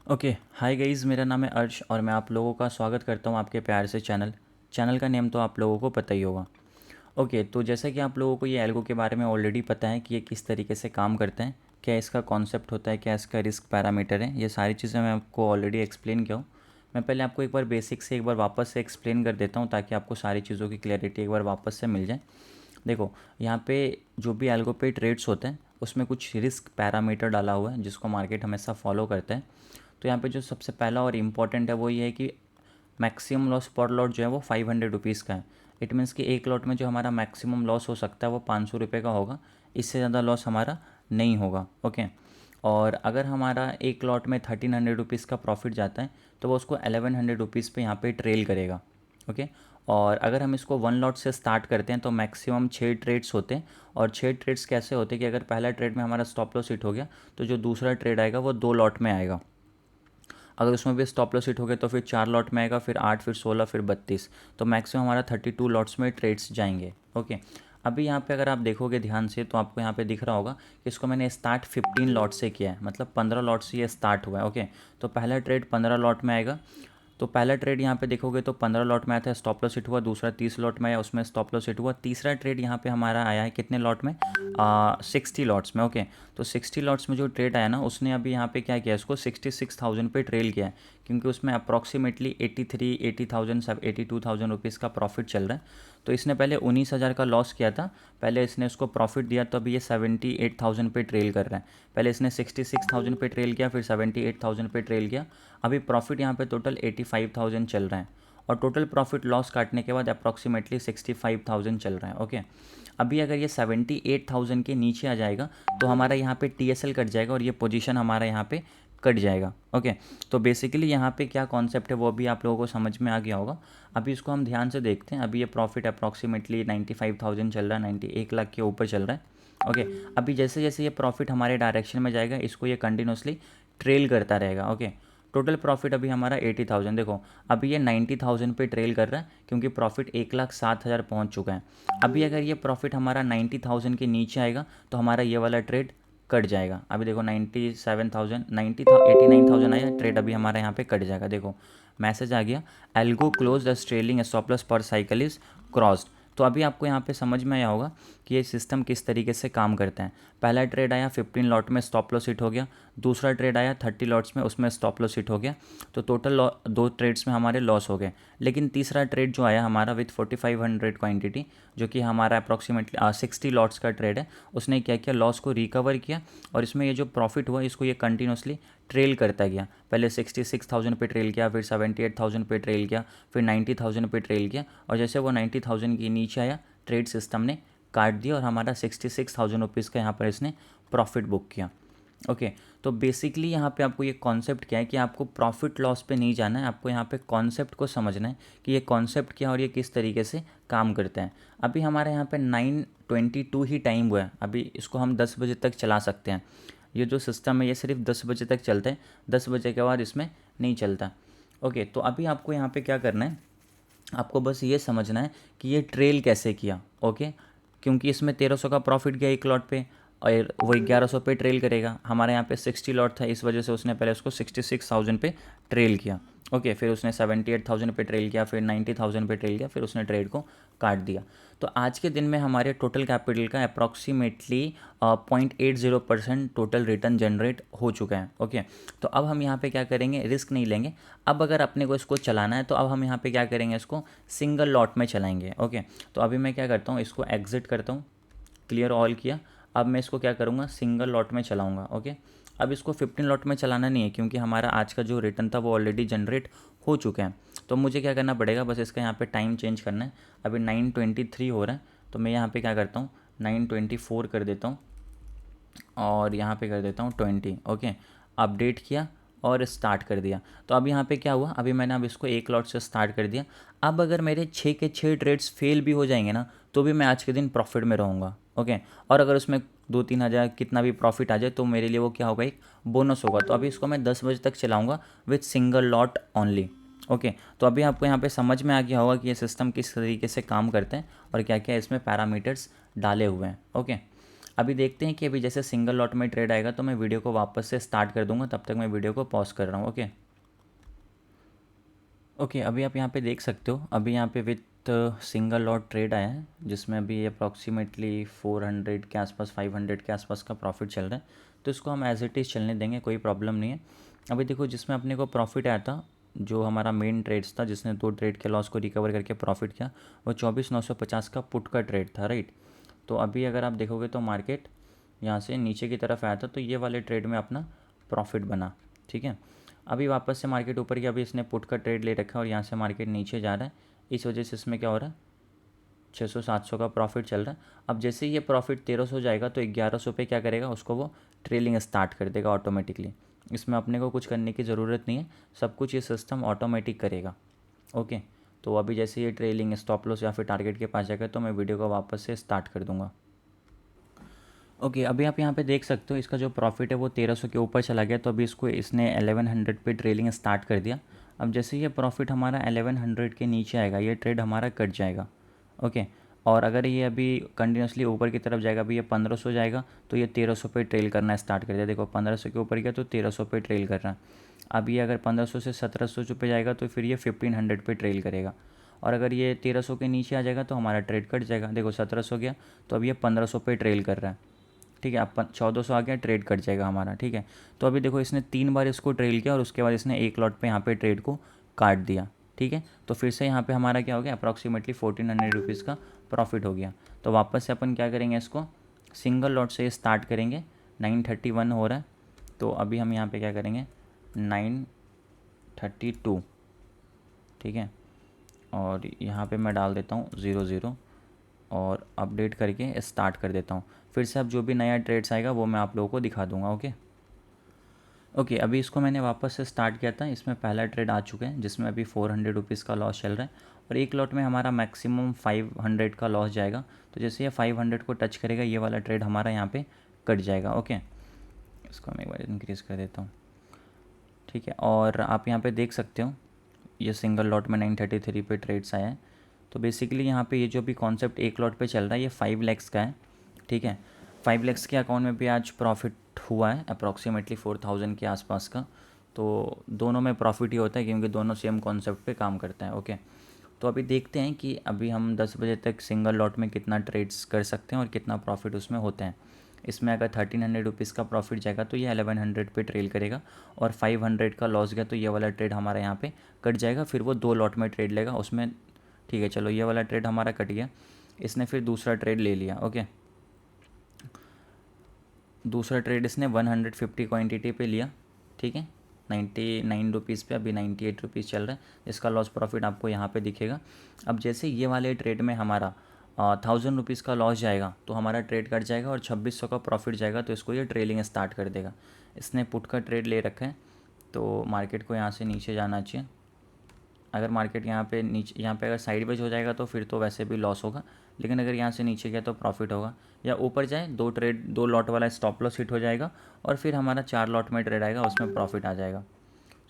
Okay, हाय guys, मेरा नाम है अर्श और मैं आप लोगों का स्वागत करता हूँ आपके प्यार से चैनल का नेम तो आप लोगों को पता ही होगा। ओके, तो जैसा कि आप लोगों को ये एल्गो के बारे में ऑलरेडी पता है कि ये किस तरीके से काम करते हैं, क्या इसका कॉन्सेप्ट होता है, क्या इसका रिस्क पैरामीटर है, ये सारी चीज़ें मैं आपको ऑलरेडी एक्सप्लेन किया हूँ। मैं पहले आपको एक बार बेसिक से एक बार वापस से एक्सप्लेन कर देता हूँ ताकि आपको सारी चीज़ों की क्लैरिटी एक बार वापस से मिल जाए। देखो, यहाँ पे जो भी एल्गो पे ट्रेड्स होते हैं उसमें कुछ रिस्क पैरामीटर डाला हुआ है जिसको मार्केट हमेशा फॉलो करता है। तो यहाँ पे जो सबसे पहला और इम्पॉर्टेंट है वो ये है कि मैक्सिमम लॉस पर लॉट जो है वो 500 रुपीज़ का है। इट मीन्स कि एक लॉट में जो हमारा मैक्सिमम लॉस हो सकता है वो 500 रुपये का होगा, इससे ज़्यादा लॉस हमारा नहीं होगा। ओके, और अगर हमारा एक लॉट में 1300 रुपीज़ का प्रॉफिट जाता है तो वो उसको 1100 रुपीज़ पे यहाँ पे ट्रेल करेगा। ओके, और अगर हम इसको वन लॉट से स्टार्ट करते हैं तो मैक्सिमम 6 ट्रेड्स होते हैं। और 6 ट्रेड्स कैसे होते हैं कि अगर पहला ट्रेड में हमारा स्टॉप लॉस हिट हो गया तो जो दूसरा ट्रेड आएगा वो 2 लॉट में आएगा। अगर उसमें भी स्टॉप लॉस हिट हो गया तो फिर 4 लॉट में आएगा, फिर 8, फिर 16, फिर 32। तो मैक्सिमम हमारा 32 लॉट्स में ट्रेड्स जाएंगे। ओके, अभी यहाँ पे अगर आप देखोगे ध्यान से तो आपको यहाँ पे दिख रहा होगा कि इसको मैंने स्टार्ट 15 लॉट से किया है, मतलब 15 लॉट से ये स्टार्ट हुआ है। ओके, तो पहला ट्रेड 15 लॉट में आएगा। तो पहला ट्रेड यहाँ पे देखोगे तो 15 लॉट में आया था, स्टॉप लॉस हिट हुआ। दूसरा 30 लॉट में आया, उसमें स्टॉप लॉस हिट हुआ। तीसरा ट्रेड यहाँ पे हमारा आया है कितने लॉट में, 60 लॉट्स में। ओके, तो 60 लॉट्स में जो ट्रेड आया ना उसने अभी यहाँ पे क्या किया, इसको 66,000 पे ट्रेल किया है, क्योंकि उसमें अप्रॉक्सीमेटली 82,000 रुपीज़ का प्रॉफिट चल रहा है। तो इसने पहले 19,000 का लॉस किया था, पहले इसने उसको प्रॉफिट दिया, तो अभी ये 78,000 पे ट्रेल कर रहा है। पहले इसने 66,000 पे ट्रेल किया, फिर 78,000 पे ट्रेल किया। अभी प्रॉफिट यहाँ पे टोटल 85,000 चल रहा है, और टोटल प्रॉफिट लॉस काटने के बाद अप्रॉक्सीमेटली 65,000 चल रहा है। ओके, अभी अगर ये 78,000 के नीचे आ जाएगा तो हमारा यहाँ पे TSL कट जाएगा और ये पोजीशन हमारा यहाँ पे कट जाएगा। ओके, तो बेसिकली यहाँ पे क्या कॉन्सेप्ट है वो भी आप लोगों को समझ में आ गया होगा। अभी इसको हम ध्यान से देखते हैं। अभी ये प्रॉफिट अप्रॉक्सीमेटली 95,000 चल रहा है, 91 लाख के ऊपर चल रहा है। ओके, अभी जैसे जैसे ये प्रॉफिट हमारे डायरेक्शन में जाएगा इसको ये कंटिन्यूसली ट्रेल करता रहेगा। ओके, टोटल प्रॉफिट अभी हमारा 80,000, देखो अभी ये 90,000 पे ट्रेल कर रहा है क्योंकि प्रॉफिट 1,07,000 पहुंच चुका है। अभी अगर ये प्रॉफिट हमारा 90,000 के नीचे आएगा तो हमारा ये वाला ट्रेड कट जाएगा। अभी देखो 97,000, 89,000 आया, ट्रेड अभी हमारा यहाँ पे कट जाएगा। देखो मैसेज आ गया, algo close the trailing stop loss पर साइकिल इज क्रॉस्ड। तो अभी आपको यहाँ पे समझ में आया होगा कि ये सिस्टम किस तरीके से काम करता है। पहला ट्रेड आया 15 लॉट में, स्टॉप लॉस हिट हो गया। दूसरा ट्रेड आया 30 लॉट्स में, उसमें स्टॉप लॉस हिट हो गया। तो टोटल 2 ट्रेड्स में हमारे लॉस हो गए। लेकिन तीसरा ट्रेड जो आया हमारा विथ 4500 क्वांटिटी, जो कि हमारा अप्रॉक्सीमेटली 60 लॉट्स का ट्रेड है, उसने क्या किया, लॉस को रिकवर किया। और इसमें ये जो प्रॉफिट हुआ इसको ये कंटिन्यूसली ट्रेल करता गया। पहले 66,000 पे ट्रेल किया, फिर 78,000 पे ट्रेल किया, फिर 90,000 पे ट्रेल किया, और जैसे वो 90,000 के नीचे आया ट्रेड सिस्टम ने काट दिया और हमारा 66,000 रुपीज़ का यहाँ पर इसने प्रॉफिट बुक किया। ओके, तो बेसिकली यहाँ पे आपको ये कॉन्सेप्ट क्या है कि आपको प्रॉफिट लॉस पे नहीं जाना है, आपको यहाँ पे कॉन्सेप्ट को समझना है कि ये कॉन्सेप्ट क्या है और ये किस तरीके से काम करता है। अभी हमारे यहाँ पे 9:22 ही टाइम हुआ है, अभी इसको हम 10 बजे तक चला सकते हैं। ये जो सिस्टम है ये सिर्फ 10 बजे तक चलता है, 10 बजे के बाद इसमें नहीं चलता। ओके, तो अभी आपको यहाँ पे क्या करना है, आपको बस ये समझना है कि ये ट्रेल कैसे किया। ओके, क्योंकि इसमें 1300 का प्रॉफिट गया एक लॉट पे और वो 1100 पे ट्रेल करेगा। हमारे यहाँ पे 60 लॉट था, इस वजह से उसने पहले उसको 66,000 पे ट्रेल किया। ओके, फिर उसने 78,000 पे ट्रेल किया, फिर 90,000 पे ट्रेल किया, फिर उसने ट्रेड को काट दिया। तो आज के दिन में हमारे टोटल कैपिटल का अप्रॉक्सीमेटली 0.80% टोटल रिटर्न जनरेट हो चुका है। ओके, तो अब हम यहाँ पे क्या करेंगे, रिस्क नहीं लेंगे। अब अगर अपने को इसको चलाना है तो अब हम यहाँ पे क्या करेंगे, इसको सिंगल लॉट में चलाएंगे। ओके, तो अभी मैं क्या करता हूँ, इसको एग्जिट करता हूँ, क्लियर ऑल किया। अब मैं इसको क्या करूँगा, सिंगल लॉट में चलाऊँगा। ओके, अब इसको 15 लॉट में चलाना नहीं है क्योंकि हमारा आज का जो रिटर्न था वो ऑलरेडी जनरेट हो चुका है। तो मुझे क्या करना पड़ेगा, बस इसका यहाँ पे टाइम चेंज करना है। अभी 9:23 हो रहा है, तो मैं यहाँ पे क्या करता हूँ, 9:24 कर देता हूँ और यहाँ पे कर देता हूँ 20। ओके, अपडेट किया और स्टार्ट कर दिया। तो अब यहाँ पे क्या हुआ, अभी मैंने अब इसको एक लॉट से स्टार्ट कर दिया। अब अगर मेरे 6 के 6 ट्रेड्स फेल भी हो जाएंगे ना तो भी मैं आज के दिन प्रॉफिट में रहूँगा। ओके, और अगर उसमें 2-3 हज़ार कितना भी प्रॉफिट आ जाए तो मेरे लिए वो क्या होगा, एक बोनस होगा। तो अभी इसको मैं 10 बजे तक चलाऊँगा with single lot only. Okay, तो अभी आपको यहाँ पे समझ में आ गया होगा कि ये सिस्टम किस तरीके से काम करते हैं और क्या क्या इसमें पैरामीटर्स डाले हुए हैं। ओके, अभी देखते हैं कि अभी जैसे सिंगल लॉट में ट्रेड आएगा तो मैं वीडियो को वापस से स्टार्ट कर दूंगा, तब तक मैं वीडियो को पॉज कर रहा हूँ। ओके ओके, अभी आप यहाँ पे देख सकते हो, अभी यहाँ पे विथ सिंगल लॉट ट्रेड आया है जिसमें अभी अप्रॉक्सीमेटली 400 के आसपास 500 के आसपास का प्रॉफिट चल रहा है। तो इसको हम एज इट इज़ चलने देंगे, कोई प्रॉब्लम नहीं है। अभी देखो जिसमें अपने को प्रॉफिट आया था, जो हमारा मेन ट्रेड्स था जिसने 2 ट्रेड के लॉस को रिकवर करके प्रॉफिट किया, वो 24,950 का पुट का ट्रेड था, राइट। तो अभी अगर आप देखोगे तो मार्केट यहाँ से नीचे की तरफ आया था, तो ये वाले ट्रेड में अपना प्रॉफिट बना, ठीक है। अभी वापस से मार्केट ऊपर की, अभी इसने पुट का ट्रेड ले रखा है और यहाँ से मार्केट नीचे जा रहा है, इस वजह से इसमें क्या हो रहा है, 600-700 का प्रॉफिट चल रहा है। अब जैसे ही ये प्रॉफिट 1300 जाएगा तो 1100 पे क्या करेगा, उसको वो ट्रेलिंग स्टार्ट कर देगा ऑटोमेटिकली। इसमें अपने को कुछ करने की ज़रूरत नहीं है, सब कुछ ये सिस्टम ऑटोमेटिक करेगा। ओके, तो अभी जैसे ये ट्रेलिंग स्टॉप लॉस या फिर टारगेट के पास जाएगा तो मैं वीडियो को वापस से स्टार्ट कर दूंगा। ओके, अभी आप यहाँ पे देख सकते हो इसका जो प्रॉफिट है वो 1300 के ऊपर चला गया, तो अभी इसने 1100 पे ट्रेलिंग स्टार्ट कर दिया। अब जैसे ये प्रॉफिट हमारा 1100 के नीचे आएगा, ये ट्रेड हमारा कट जाएगा। ओके, और अगर ये अभी कंटिन्यूसली ऊपर की तरफ जाएगा, अभी ये 1500 जाएगा तो ये 1300 पे ट्रेल करना स्टार्ट कर दिया। देखो 1500 के ऊपर गया तो 1300 पे ट्रेल कर रहा है। अब ये अगर 1500 से 1700 पे जाएगा तो फिर ये 1500 पे ट्रेल करेगा। और अगर ये 1300 के नीचे आ जाएगा तो हमारा ट्रेड कट जाएगा। देखो 1700 गया तो अब ये 1500 पे ट्रेल कर रहा है, ठीक है। अब 1400 आ गया, ट्रेड कट जाएगा हमारा, ठीक है। तो अभी देखो इसने 3 बार इसको ट्रेल किया और उसके बाद इसने एक लॉट पे यहाँ पे ट्रेड को काट दिया, ठीक है। तो फिर से यहाँ पे हमारा क्या हो गया, अप्रॉक्सीमेटली 1400 रुपीज़ का प्रॉफिट हो गया। तो वापस से अपन क्या करेंगे, इसको सिंगल लॉट से स्टार्ट करेंगे। 931 हो रहा है, तो अभी हम यहाँ पे क्या करेंगे, 932, ठीक है। और यहाँ पे मैं डाल देता हूँ 00 और अपडेट करके स्टार्ट कर देता हूँ। फिर से अब जो भी नया ट्रेड्स आएगा वो मैं आप लोगों को दिखा दूंगा। ओके ओके, अभी इसको मैंने वापस से स्टार्ट किया था, इसमें पहला ट्रेड आ चुका है जिसमें अभी 400 रुपीज़ का लॉस चल रहा है और एक लॉट में हमारा मैक्सिमम 500 का लॉस जाएगा। तो जैसे ये 500 को टच करेगा ये वाला ट्रेड हमारा यहाँ पे कट जाएगा। ओके, इसको मैं एक बार इंक्रीज़ कर देता हूँ, ठीक है। और आप यहाँ पे देख सकते हो ये सिंगल लॉट में 933 पे ट्रेड्स आया है। तो बेसिकली यहाँ पे ये जो भी कॉन्सेप्ट एक लॉट पे चल रहा है ये 5 लैक्स का है, ठीक है। 5 लैक्स के अकाउंट में भी आज प्रॉफिट हुआ है अप्रॉक्सीमेटली 4000 के आसपास का। तो दोनों में प्रॉफिट ही होता है क्योंकि दोनों सेम कॉन्सेप्ट पे काम करते हैं। ओके, तो अभी देखते हैं कि अभी हम 10 बजे तक सिंगल लॉट में कितना ट्रेड्स कर सकते हैं और कितना प्रॉफिट उसमें होते हैं। इसमें अगर 1300 रुपीज़ का प्रॉफिट जाएगा तो ये 1100 पे ट्रेल करेगा और 500 का लॉस गया तो ये वाला ट्रेड हमारा यहाँ पे कट जाएगा। फिर वो 2 लॉट में ट्रेड लेगा उसमें, ठीक है। चलो ये वाला ट्रेड हमारा कट गया, इसने फिर दूसरा ट्रेड ले लिया। ओके, दूसरा ट्रेड इसने 150 क्वान्टिटी पे लिया, ठीक है। 99 रुपीज़ पे अभी 98 रुपीज़ चल रहा है, इसका लॉस प्रॉफिट आपको यहाँ पे दिखेगा। अब जैसे ये वाले ट्रेड में हमारा 1000 रुपीज़ का लॉस जाएगा तो हमारा ट्रेड कट जाएगा और 2600 का प्रॉफिट जाएगा, तो इसको ये ट्रेलिंग स्टार्ट कर देगा। इसने पुट का ट्रेड ले रखा है तो मार्केट को यहाँ से नीचे जाना चाहिए। अगर मार्केट यहाँ पे नीचे, यहाँ पे अगर साइडवेज हो जाएगा तो फिर तो वैसे भी लॉस होगा, लेकिन अगर यहाँ से नीचे गया तो प्रॉफिट होगा। या ऊपर जाए, 2 लॉट वाला स्टॉप लॉस हिट हो जाएगा और फिर हमारा 4 लॉट में ट्रेड आएगा, उसमें प्रॉफिट आ जाएगा।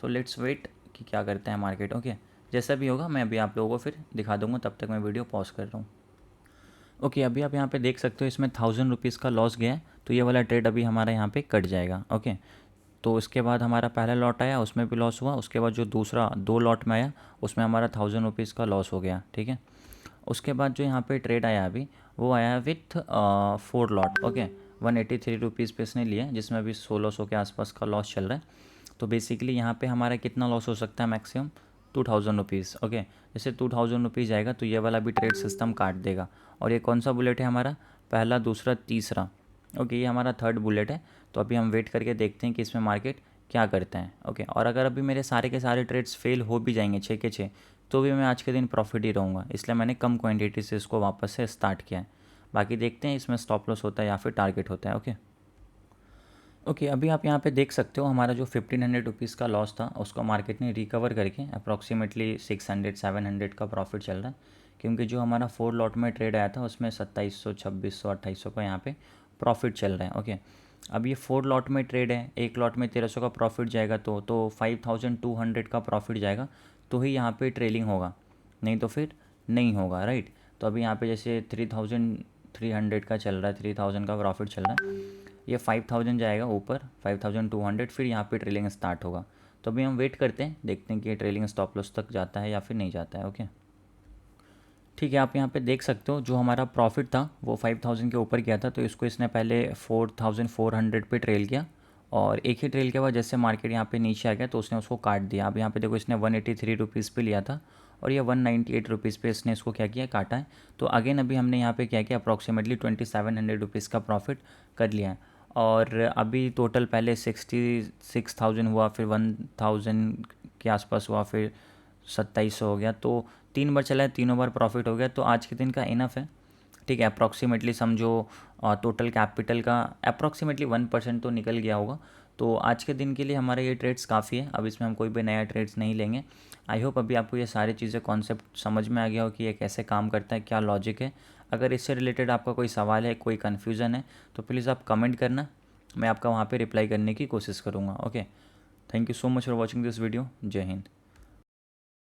सो लेट्स वेट कि क्या करते हैं मार्केट। ओके, जैसा भी होगा मैं अभी आप लोगों को फिर दिखा दूँगा, तब तक मैं वीडियो पॉज कर रहा हूँ। ओके, अभी आप यहाँ पे देख सकते हो इसमें 1000 रुपीज़ का लॉस गया है, तो ये वाला ट्रेड अभी हमारा यहाँ पे कट जाएगा। ओके, तो उसके बाद हमारा पहला लॉट आया उसमें भी लॉस हुआ, उसके बाद जो दूसरा 2 लॉट में आया उसमें हमारा 1000 रुपीज़ का लॉस हो गया, ठीक है। उसके बाद जो यहाँ पे ट्रेड आया अभी वो आया विथ 4 लॉट। ओके, 183 रुपीज़ पे इसने लिया जिसमें अभी 1600 के आसपास का लॉस चल रहा है। तो बेसिकली यहाँ पे हमारा कितना लॉस हो सकता है, मैक्सिमम 2000 रुपीज़। ओके, जैसे 2000 रुपीज़ जाएगा तो ये वाला भी ट्रेड सिस्टम काट देगा। और ये कौन सा बुलेट है हमारा, पहला, दूसरा, तीसरा। ओके, ये हमारा थर्ड बुलेट है। तो अभी हम वेट करके देखते हैं कि इसमें मार्केट क्या करते हैं। ओके, और अगर अभी मेरे सारे के सारे ट्रेड्स फेल हो भी जाएंगे 6 के 6, तो भी मैं आज के दिन प्रॉफिट ही रहूँगा, इसलिए मैंने कम क्वांटिटी से इसको वापस से स्टार्ट किया है। बाकी देखते हैं इसमें स्टॉप लॉस होता है या फिर टारगेट होता है। ओके ओके, अभी आप यहाँ पे देख सकते हो हमारा जो 1500 रुपीज़ का लॉस था उसको मार्केट ने रिकवर करके अप्रॉक्सीमेटली 600-700 का प्रॉफिट चल रहा है, क्योंकि जो हमारा 4 लॉट में ट्रेड आया था उसमें 2700, 2600, 2800 का यहाँ पे प्रॉफिट चल रहा है। ओके, अब ये 4 लॉट में ट्रेड है, एक लॉट में 1300 का प्रॉफिट जाएगा तो 5200 का प्रॉफिट जाएगा, तो ही यहाँ पे ट्रेलिंग होगा, नहीं तो फिर नहीं होगा, राइट। तो अभी यहाँ पे जैसे 300 का चल रहा है, 3000 का प्रॉफिट चल रहा है। ये 5000 जाएगा ऊपर, 5200, फिर यहाँ पे ट्रेलिंग स्टार्ट होगा। तो अभी हम वेट करते हैं, देखते हैं कि ये ट्रेलिंग स्टॉप लॉस तक जाता है या फिर नहीं जाता है। ओके, ठीक है। आप यहाँ पे देख सकते हो जो हमारा प्रॉफिट था वो 5000 के ऊपर गया था, तो इसको इसने पहले 4400 पे ट्रेल किया, और एक ही ट्रेल के बाद जैसे मार्केट यहाँ पे नीचे आ गया तो उसने उसको काट दिया। अब यहाँ पे देखो इसने 183 रुपीज़ पे लिया था और ये 198 रुपीज़ पे इसने इसको क्या किया, काटा है। तो अगेन अभी हमने यहाँ पे क्या किया, अप्रॉक्सीमेटली 2700 रुपीज़ का प्रॉफिट कर लिया है। और अभी टोटल पहले 66,000 हुआ, फिर 1000 के आसपास हुआ, फिर 2700 हो गया। तो 3 बार चला है, तीनों बार प्रॉफिट हो गया। तो आज के दिन का इनफ है, ठीक है। अप्रॉक्सीमेटली समझो टोटल कैपिटल का अप्रॉक्सीमेटली 1% तो निकल गया होगा। तो आज के दिन के लिए हमारा ये ट्रेड्स काफ़ी है, अब इसमें हम कोई भी नया ट्रेड्स नहीं लेंगे। आई होप अभी आपको ये सारी चीज़ें कॉन्सेप्ट समझ में आ गया हो कि ये कैसे काम करता है, क्या लॉजिक है। अगर इससे रिलेटेड आपका कोई सवाल है, कोई कन्फ्यूज़न है, तो प्लीज़ आप कमेंट करना, मैं आपका वहाँ पे रिप्लाई करने की कोशिश करूँगा। Okay, thank you so much for watching this video. जय हिंद।